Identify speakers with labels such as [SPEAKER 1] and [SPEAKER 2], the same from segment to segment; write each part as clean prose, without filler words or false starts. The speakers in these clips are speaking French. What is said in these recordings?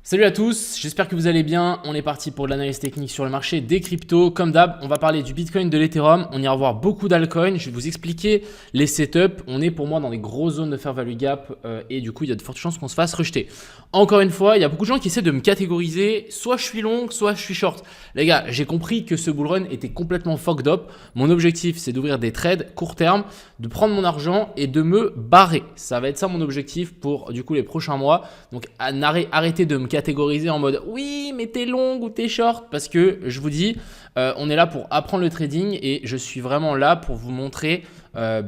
[SPEAKER 1] Salut à tous, j'espère que vous allez bien. On est parti pour de l'analyse technique sur le marché des cryptos. Comme d'hab, on va parler du Bitcoin, de l'Ethereum. On ira voir beaucoup d'altcoins. Je vais vous expliquer les setups. On est pour moi dans des grosses zones de fair value gap et du coup, il y a de fortes chances qu'on se fasse rejeter. Encore une fois, il y a beaucoup de gens qui essaient de me catégoriser. Soit je suis long, soit je suis short. Les gars, j'ai compris que ce bull run était complètement fucked up. Mon objectif, c'est d'ouvrir des trades court terme, de prendre mon argent et de me barrer. Ça va être ça mon objectif pour du coup les prochains mois. Donc arrêtez de me catégoriser en mode oui mais t'es long ou t'es short, parce que je vous dis on est là pour apprendre le trading et je suis vraiment là pour vous montrer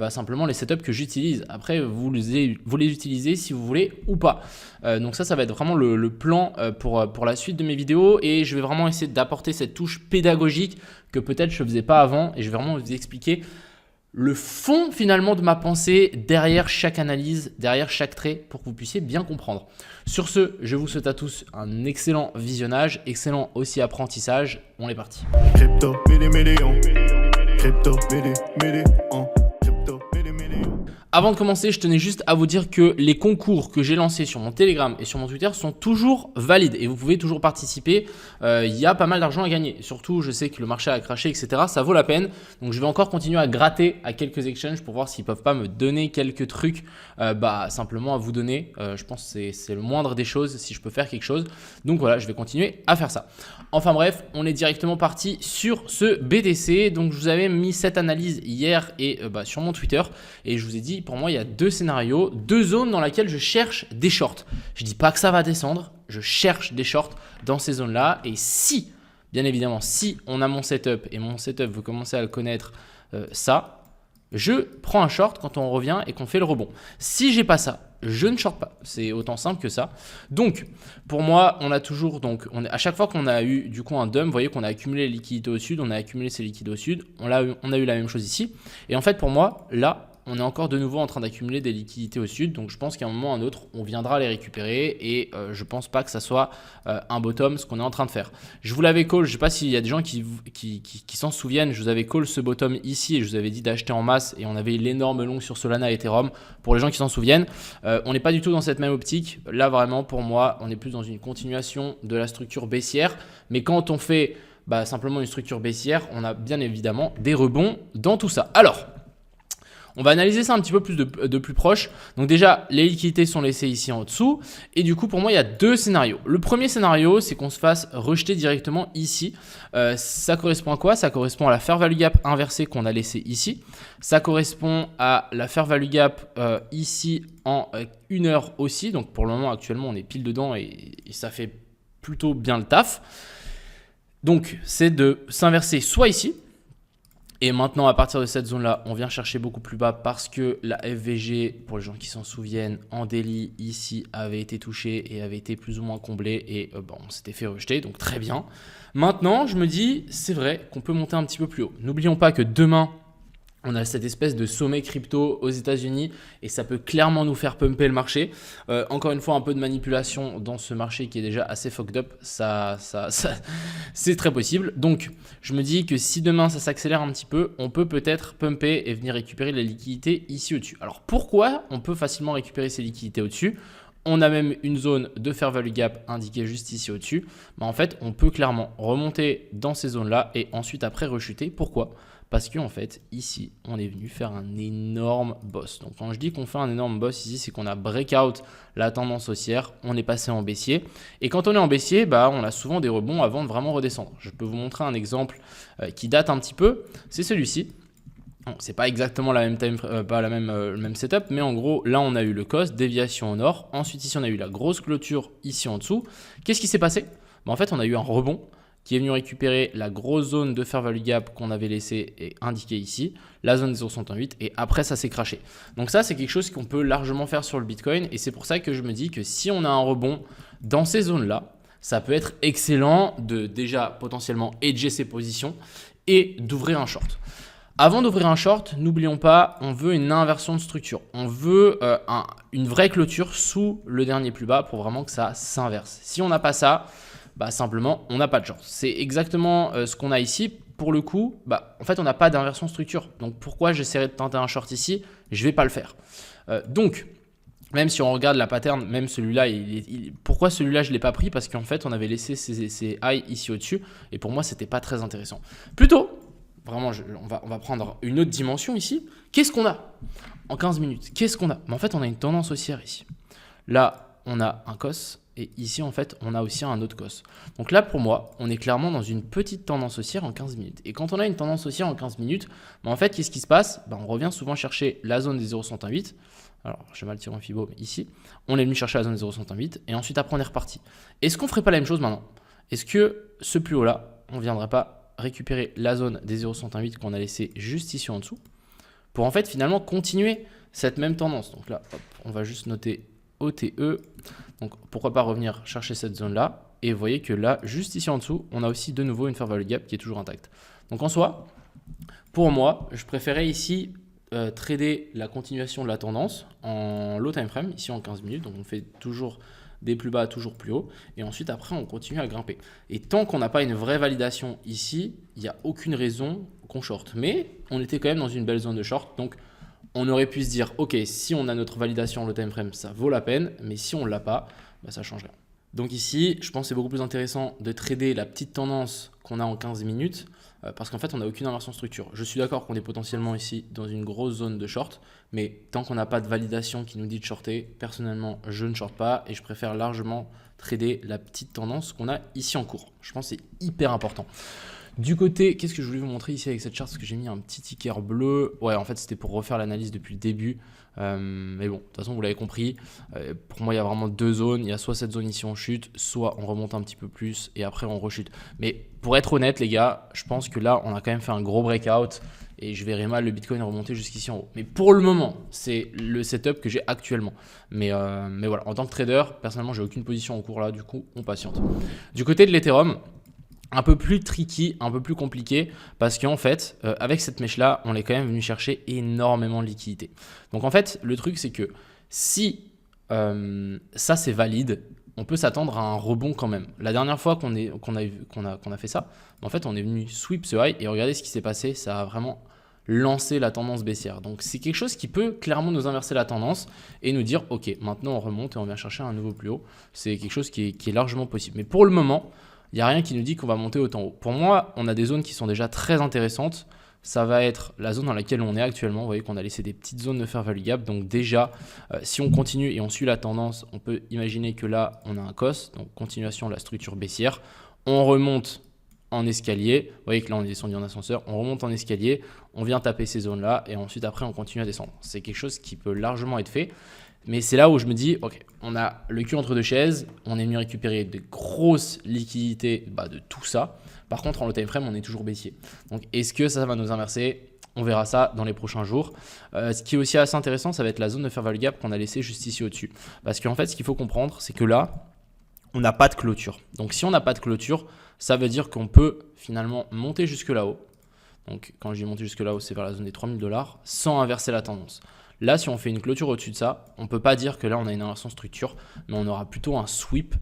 [SPEAKER 1] simplement les setups que j'utilise. Après vous les utilisez si vous voulez ou pas. Donc ça va être vraiment le plan pour la suite de mes vidéos, et je vais vraiment essayer d'apporter cette touche pédagogique que peut-être je ne faisais pas avant, et je vais vraiment vous expliquer le fond finalement de ma pensée derrière chaque analyse, derrière chaque trade, pour que vous puissiez bien comprendre. Sur ce, je vous souhaite à tous un excellent visionnage, excellent aussi apprentissage. On est parti. Crypto, Avant de commencer, je tenais juste à vous dire que les concours que j'ai lancés sur mon Telegram et sur mon Twitter sont toujours valides et vous pouvez toujours participer. Il y a pas mal d'argent à gagner. Surtout, je sais que le marché a craché, etc. Ça vaut la peine. Donc, je vais encore continuer à gratter à quelques exchanges pour voir s'ils peuvent pas me donner quelques trucs simplement à vous donner. Je pense que c'est le moindre des choses si je peux faire quelque chose. Donc voilà, je vais continuer à faire ça. Enfin bref, on est directement parti sur ce BTC. Donc, je vous avais mis cette analyse hier et sur mon Twitter, et je vous ai dit, pour moi, il y a deux scénarios, deux zones dans lesquelles je cherche des shorts. Je ne dis pas que ça va descendre, je cherche des shorts dans ces zones-là. Et si, bien évidemment, si on a mon setup, et mon setup, vous commencez à le connaître, je prends un short quand on revient et qu'on fait le rebond. Si j'ai pas ça, je ne short pas. C'est autant simple que ça. Donc, pour moi, on a toujours, à chaque fois qu'on a eu du coup un dump, vous voyez qu'on a accumulé les liquidités au sud, on a accumulé ces liquides au sud, on a eu la même chose ici. Et en fait, pour moi, là, on est encore de nouveau en train d'accumuler des liquidités au sud. Donc, je pense qu'à un moment ou à un autre, on viendra les récupérer. Et je ne pense pas que ça soit un bottom, ce qu'on est en train de faire. Je vous l'avais call, je ne sais pas s'il y a des gens qui s'en souviennent. Je vous avais call ce bottom ici et je vous avais dit d'acheter en masse. Et on avait l'énorme long sur Solana et Ethereum. Pour les gens qui s'en souviennent, on n'est pas du tout dans cette même optique. Là, vraiment, pour moi, on est plus dans une continuation de la structure baissière. Mais quand on fait simplement une structure baissière, on a bien évidemment des rebonds dans tout ça. Alors, on va analyser ça un petit peu plus de plus proche. Donc déjà, les liquidités sont laissées ici en dessous. Et du coup, pour moi, il y a deux scénarios. Le premier scénario, c'est qu'on se fasse rejeter directement ici. Ça correspond à quoi? Ça correspond à la fair value gap inversée qu'on a laissée ici. Ça correspond à la fair value gap ici en 1 heure aussi. Donc pour le moment, actuellement, on est pile dedans et ça fait plutôt bien le taf. Donc, c'est de s'inverser soit ici. Et maintenant, à partir de cette zone-là, on vient chercher beaucoup plus bas parce que la FVG, pour les gens qui s'en souviennent, en daily, ici, avait été touchée et avait été plus ou moins comblée. Et on s'était fait rejeter, donc très bien. Maintenant, je me dis, c'est vrai qu'on peut monter un petit peu plus haut. N'oublions pas que demain, on a cette espèce de sommet crypto aux États-Unis et ça peut clairement nous faire pumper le marché. Encore une fois, un peu de manipulation dans ce marché qui est déjà assez fucked up. Ça c'est très possible. Donc, je me dis que si demain ça s'accélère un petit peu, on peut peut-être pumper et venir récupérer les liquidités ici au-dessus. Alors, pourquoi on peut facilement récupérer ces liquidités au-dessus ? On a même une zone de fair value gap indiquée juste ici au-dessus. Mais en fait, on peut clairement remonter dans ces zones-là et ensuite après rechuter. Pourquoi ? Parce qu'en fait, ici, on est venu faire un énorme boss. Donc, quand je dis qu'on fait un énorme boss ici, c'est qu'on a breakout la tendance haussière, on est passé en baissier. Et quand on est en baissier, on a souvent des rebonds avant de vraiment redescendre. Je peux vous montrer un exemple qui date un petit peu. C'est celui-ci. C'est pas exactement la même le même setup, mais en gros, là, on a eu le cost, déviation au nord. Ensuite, ici, on a eu la grosse clôture ici en dessous. Qu'est-ce qui s'est passé? En fait, on a eu un rebond qui est venu récupérer la grosse zone de fair value gap qu'on avait laissée et indiquée ici, la zone des 0,68, et après ça s'est crashé. Donc ça, c'est quelque chose qu'on peut largement faire sur le Bitcoin, et c'est pour ça que je me dis que si on a un rebond dans ces zones-là, ça peut être excellent de déjà potentiellement hedger ses positions et d'ouvrir un short. Avant d'ouvrir un short, n'oublions pas, on veut une inversion de structure. On veut une vraie clôture sous le dernier plus bas pour vraiment que ça s'inverse. Si on n'a pas ça, simplement, on n'a pas de chance. C'est exactement ce qu'on a ici. Pour le coup, en fait, on n'a pas d'inversion structure. Donc, pourquoi j'essaierai de tenter un short ici? Je ne vais pas le faire. Donc, Même si on regarde la pattern, même celui-là, pourquoi celui-là je ne l'ai pas pris? Parce qu'en fait, on avait laissé ces highs ici au-dessus. Et pour moi, c'était pas très intéressant. Plutôt, vraiment, on va prendre une autre dimension ici. Qu'est-ce qu'on a en 15 minutes? Qu'est-ce qu'on a? Mais en fait, on a une tendance haussière ici. Là, on a un cos. Et ici, en fait, on a aussi un autre cos. Donc là, pour moi, on est clairement dans une petite tendance haussière en 15 minutes. Et quand on a une tendance haussière en 15 minutes, en fait, qu'est-ce qui se passe? On revient souvent chercher la zone des 0,108. Alors, j'ai mal tiré en Fibo, mais ici, on est venu chercher la zone des 0,108 et ensuite, après, on est reparti. Est-ce qu'on ne ferait pas la même chose maintenant? Est-ce que ce plus haut-là, on ne viendrait pas récupérer la zone des 0,108 qu'on a laissé juste ici en dessous pour en fait, finalement, continuer cette même tendance? Donc là, hop, on va juste noter OTE. Donc, pourquoi pas revenir chercher cette zone-là? Et vous voyez que là, juste ici en dessous, on a aussi de nouveau une fair value gap qui est toujours intacte. Donc, en soi, pour moi, je préférais ici trader la continuation de la tendance en low time frame, ici en 15 minutes. Donc on fait toujours des plus bas, toujours plus haut. Et ensuite, après, on continue à grimper. Et tant qu'on n'a pas une vraie validation ici, il n'y a aucune raison qu'on short. Mais on était quand même dans une belle zone de short. Donc on aurait pu se dire, ok, si on a notre validation en low time frame, ça vaut la peine. Mais si on ne l'a pas, ça change rien. Donc ici, je pense que c'est beaucoup plus intéressant de trader la petite tendance qu'on a en 15 minutes parce qu'en fait, on n'a aucune inversion structure. Je suis d'accord qu'on est potentiellement ici dans une grosse zone de short, mais tant qu'on n'a pas de validation qui nous dit de shorter, personnellement, je ne short pas et je préfère largement trader la petite tendance qu'on a ici en cours. Je pense que c'est hyper important. Du côté, qu'est-ce que je voulais vous montrer ici avec cette charte? Parce que j'ai mis un petit ticker bleu. Ouais, en fait, c'était pour refaire l'analyse depuis le début. Mais bon, de toute façon, vous l'avez compris. Pour moi, il y a vraiment deux zones. Il y a soit cette zone ici, on chute, soit on remonte un petit peu plus et après, on rechute. Mais pour être honnête, les gars, je pense que là, on a quand même fait un gros breakout et je verrai mal le Bitcoin remonter jusqu'ici en haut. Mais pour le moment, c'est le setup que j'ai actuellement. Mais voilà, en tant que trader, personnellement, j'ai aucune position en cours là. Du coup, on patiente. Du côté de l'Ethereum, un peu plus tricky, un peu plus compliqué parce qu'en fait, avec cette mèche-là, on est quand même venu chercher énormément de liquidité. Donc en fait, le truc, c'est que si ça, c'est valide, on peut s'attendre à un rebond quand même. La dernière fois qu'on a fait ça, en fait, on est venu sweep ce high et regardez ce qui s'est passé, ça a vraiment lancé la tendance baissière. Donc c'est quelque chose qui peut clairement nous inverser la tendance et nous dire, ok, maintenant on remonte et on vient chercher un nouveau plus haut. C'est quelque chose qui est largement possible. Mais pour le moment, il n'y a rien qui nous dit qu'on va monter autant haut. Pour moi, on a des zones qui sont déjà très intéressantes. Ça va être la zone dans laquelle on est actuellement. Vous voyez qu'on a laissé des petites zones de fair value gap. Donc déjà, si on continue et on suit la tendance, on peut imaginer que là, on a un cos. Donc continuation de la structure baissière. On remonte en escalier. Vous voyez que là, on est descendu en ascenseur. On remonte en escalier. On vient taper ces zones-là. Et ensuite, après, on continue à descendre. C'est quelque chose qui peut largement être fait. Mais c'est là où je me dis, ok, on a le cul entre deux chaises, on est venu récupérer de grosses liquidités de tout ça. Par contre, en low time frame, on est toujours baissier. Donc, est-ce que ça va nous inverser? On verra ça dans les prochains jours. Ce qui est aussi assez intéressant, ça va être la zone de fair value gap qu'on a laissée juste ici au-dessus. Parce qu'en fait, ce qu'il faut comprendre, c'est que là, on n'a pas de clôture. Donc, si on n'a pas de clôture, ça veut dire qu'on peut finalement monter jusque là-haut. Donc, quand je dis monter jusque là-haut, c'est vers la zone des 3000 $, sans inverser la tendance. Là, si on fait une clôture au-dessus de ça, on ne peut pas dire que là, on a une inversion structure, mais on aura plutôt un sweep.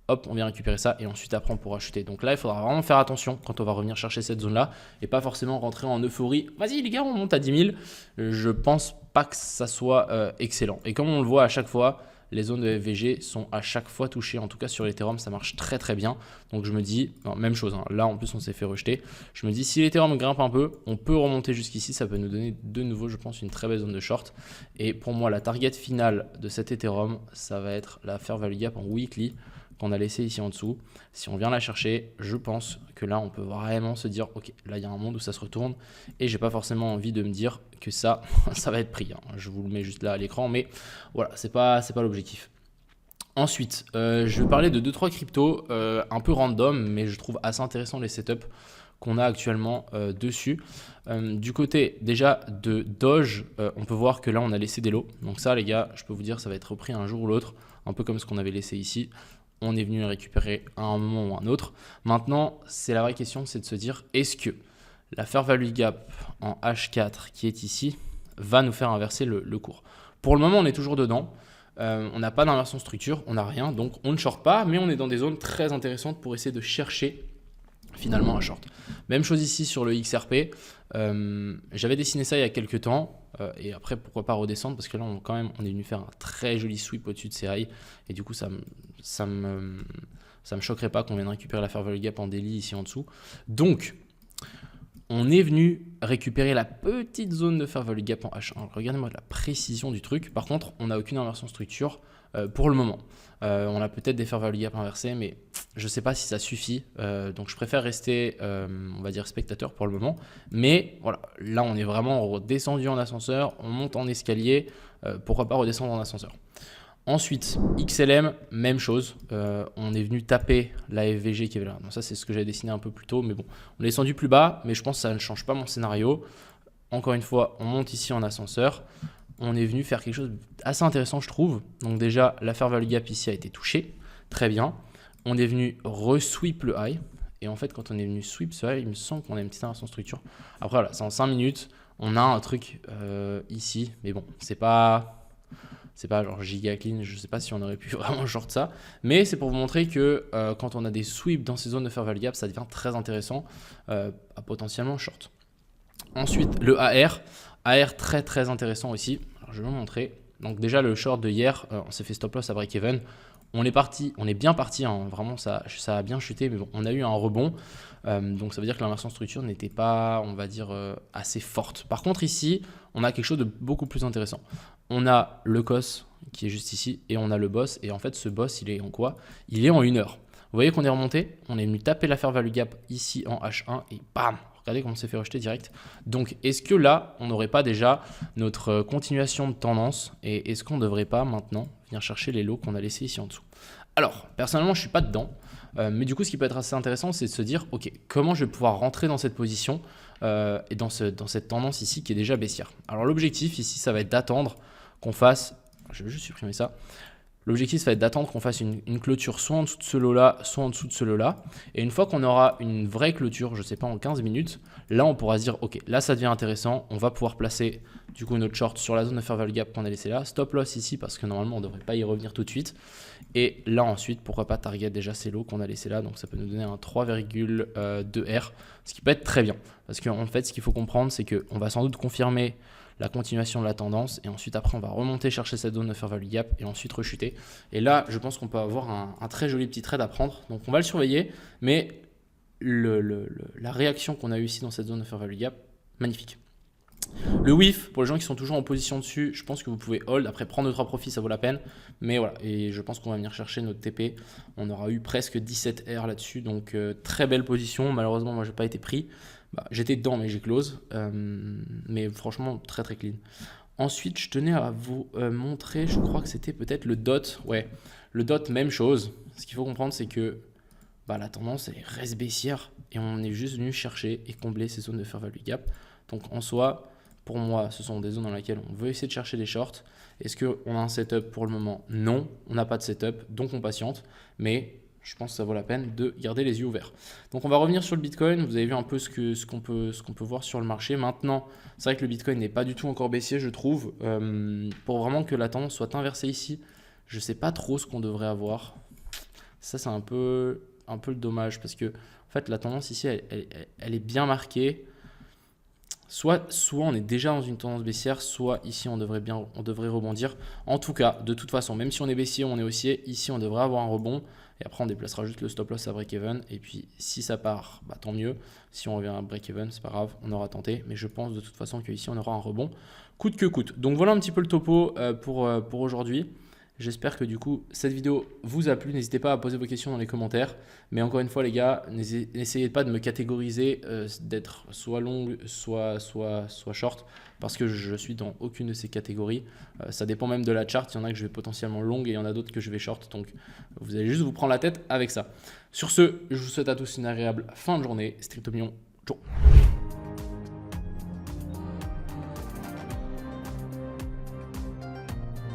[SPEAKER 1] Hop, on vient récupérer ça et ensuite, après, on pourra chuter. Donc là, il faudra vraiment faire attention quand on va revenir chercher cette zone-là et pas forcément rentrer en euphorie. Vas-y, les gars, on monte à 10 000. Je pense pas que ça soit excellent. Et comme on le voit à chaque fois, les zones de FVG sont à chaque fois touchées. En tout cas, sur l'Ethereum, ça marche très très bien. Donc je me dis, non, même chose, hein. Là, en plus, on s'est fait rejeter. Je me dis, si l'Ethereum grimpe un peu, on peut remonter jusqu'ici. Ça peut nous donner de nouveau, je pense, une très belle zone de short. Et pour moi, la target finale de cet Ethereum, ça va être la fair value gap en weekly qu'on a laissé ici en dessous. Si on vient la chercher, je pense que là, on peut vraiment se dire, ok, là, il y a un monde où ça se retourne et j'ai pas forcément envie de me dire que ça va être pris, hein. Je vous le mets juste là à l'écran, mais voilà, c'est pas l'objectif. Ensuite, je vais parler de 2-3 cryptos un peu random, mais je trouve assez intéressant les setups qu'on a actuellement dessus. Du côté déjà de Doge, on peut voir que là, on a laissé des lots. Donc ça, les gars, je peux vous dire, ça va être repris un jour ou l'autre, un peu comme ce qu'on avait laissé ici. On est venu les récupérer à un moment ou à un autre. Maintenant, c'est la vraie question, c'est de se dire, est-ce que la fair value gap en H4 qui est ici va nous faire inverser le cours? Pour le moment, on est toujours dedans. On n'a pas d'inversion structure, on n'a rien, donc on ne short pas, mais on est dans des zones très intéressantes pour essayer de chercher finalement un short. Même chose ici sur le XRP. J'avais dessiné ça il y a quelques temps. et après pourquoi pas redescendre, parce que là quand même on est venu faire un très joli sweep au-dessus de ces highs, et du coup ça me choquerait pas qu'on vienne récupérer la fair value gap en daily ici en dessous. Donc on est venu récupérer la petite zone de fair value gap en H1. Regardez-moi la précision du truc. Par contre, on n'a aucune inversion structure pour le moment. On a peut-être des fair value gap inversés, mais je ne sais pas si ça suffit. Donc je préfère rester, on va dire, spectateur pour le moment. Mais voilà, là on est vraiment redescendu en ascenseur, on monte en escalier. Pourquoi pas redescendre en ascenseur. Ensuite, XLM, même chose. On est venu taper la FVG qui avait là. Donc ça, c'est ce que j'avais dessiné un peu plus tôt. Mais bon, on est descendu plus bas, mais je pense que ça ne change pas mon scénario. Encore une fois, on monte ici en ascenseur. On est venu faire quelque chose d'assez intéressant, je trouve. Donc déjà, la fair value gap ici a été touchée. Très bien. On est venu re-sweep le high. Et en fait, quand on est venu sweep ce high, il me semble qu'on a une petite inversion de structure. Après, voilà, c'est en 5 minutes. On a un truc ici. Mais bon, c'est pas genre giga clean, je ne sais pas si on aurait pu vraiment short ça, mais c'est pour vous montrer que quand on a des sweeps dans ces zones de fair value gap, ça devient très intéressant à potentiellement short. Ensuite, le AR très très intéressant aussi. Alors, je vais vous montrer. Donc déjà le short de hier, on s'est fait stop loss à break even. On est bien parti, hein, vraiment ça a bien chuté, mais bon, on a eu un rebond. Donc ça veut dire que l'inversion structure n'était pas, on va dire, assez forte. Par contre ici, on a quelque chose de beaucoup plus intéressant. On a le COS qui est juste ici et on a le boss. Et en fait, ce boss, il est en quoi? Il est en 1 heure. Vous voyez qu'on est remonté, on est venu taper la fair value gap ici en H1 et bam, regardez comment on s'est fait rejeter direct. Donc est-ce que là, on n'aurait pas déjà notre continuation de tendance et est-ce qu'on ne devrait pas maintenant venir chercher les lots qu'on a laissés ici en dessous? Alors, personnellement, je ne suis pas dedans, mais du coup, ce qui peut être assez intéressant, c'est de se dire, ok, comment je vais pouvoir rentrer dans cette position et dans cette tendance ici qui est déjà baissière. Alors l'objectif ici, ça va être d'attendre qu'on fasse, je vais juste supprimer ça. L'objectif, ça va être d'attendre qu'on fasse une clôture soit en dessous de ce lot-là, soit en dessous de ce lot-là. Et une fois qu'on aura une vraie clôture, je ne sais pas, en 15 minutes, là, on pourra se dire, ok, là, ça devient intéressant. On va pouvoir placer du coup notre short sur la zone de fair value gap qu'on a laissé là. Stop loss ici, parce que normalement, on ne devrait pas y revenir tout de suite. Et là, ensuite, pourquoi pas target déjà ces lots qu'on a laissé là. Donc, ça peut nous donner un 3,2R, ce qui peut être très bien. Parce qu'en fait, ce qu'il faut comprendre, c'est qu'on va sans doute confirmer la continuation de la tendance et ensuite après on va remonter chercher cette zone de fair value gap et ensuite rechuter. Et là je pense qu'on peut avoir un très joli petit trade à prendre, donc on va le surveiller, mais la réaction qu'on a eu ici dans cette zone de fair value gap, magnifique. Le WIF, pour les gens qui sont toujours en position dessus, je pense que vous pouvez hold. Après, prendre 2-3 profits, ça vaut la peine. Mais voilà, et je pense qu'on va venir chercher notre TP. On aura eu presque 17 R là-dessus. Donc, très belle position. Malheureusement, moi, je n'ai pas été pris. J'étais dedans, mais j'ai close. Mais franchement, très très clean. Ensuite, je tenais à vous montrer, je crois que c'était peut-être le DOT. Ouais, le DOT, même chose. Ce qu'il faut comprendre, c'est que la tendance, elle reste baissière. Et on est juste venu chercher et combler ces zones de fair value gap. Donc, en soi, pour moi, ce sont des zones dans lesquelles on veut essayer de chercher des shorts. Est-ce qu'on a un setup pour le moment? Non, on n'a pas de setup, donc on patiente. Mais je pense que ça vaut la peine de garder les yeux ouverts. Donc on va revenir sur le Bitcoin. Vous avez vu un peu ce qu'on peut voir sur le marché. Maintenant, c'est vrai que le Bitcoin n'est pas du tout encore baissier, je trouve. Pour vraiment que la tendance soit inversée ici, je ne sais pas trop ce qu'on devrait avoir. Ça, c'est un peu le dommage parce que en fait, la tendance ici, elle est bien marquée. Soit on est déjà dans une tendance baissière, soit ici on devrait rebondir. En tout cas, de toute façon, même si on est baissier ou on est haussier, ici on devrait avoir un rebond. Et après on déplacera juste le stop loss à break-even. Et puis si ça part, tant mieux. Si on revient à break-even, c'est pas grave, on aura tenté. Mais je pense de toute façon qu'ici on aura un rebond, coûte que coûte. Donc voilà un petit peu le topo pour aujourd'hui. J'espère que du coup cette vidéo vous a plu. N'hésitez pas à poser vos questions dans les commentaires. Mais encore une fois les gars, n'essayez pas de me catégoriser d'être soit long, soit short. Parce que je suis dans aucune de ces catégories. Ça dépend même de la charte. Il y en a que je vais potentiellement long et il y en a d'autres que je vais short. Donc vous allez juste vous prendre la tête avec ça. Sur ce, je vous souhaite à tous une agréable fin de journée. Stricto Mignon, ciao.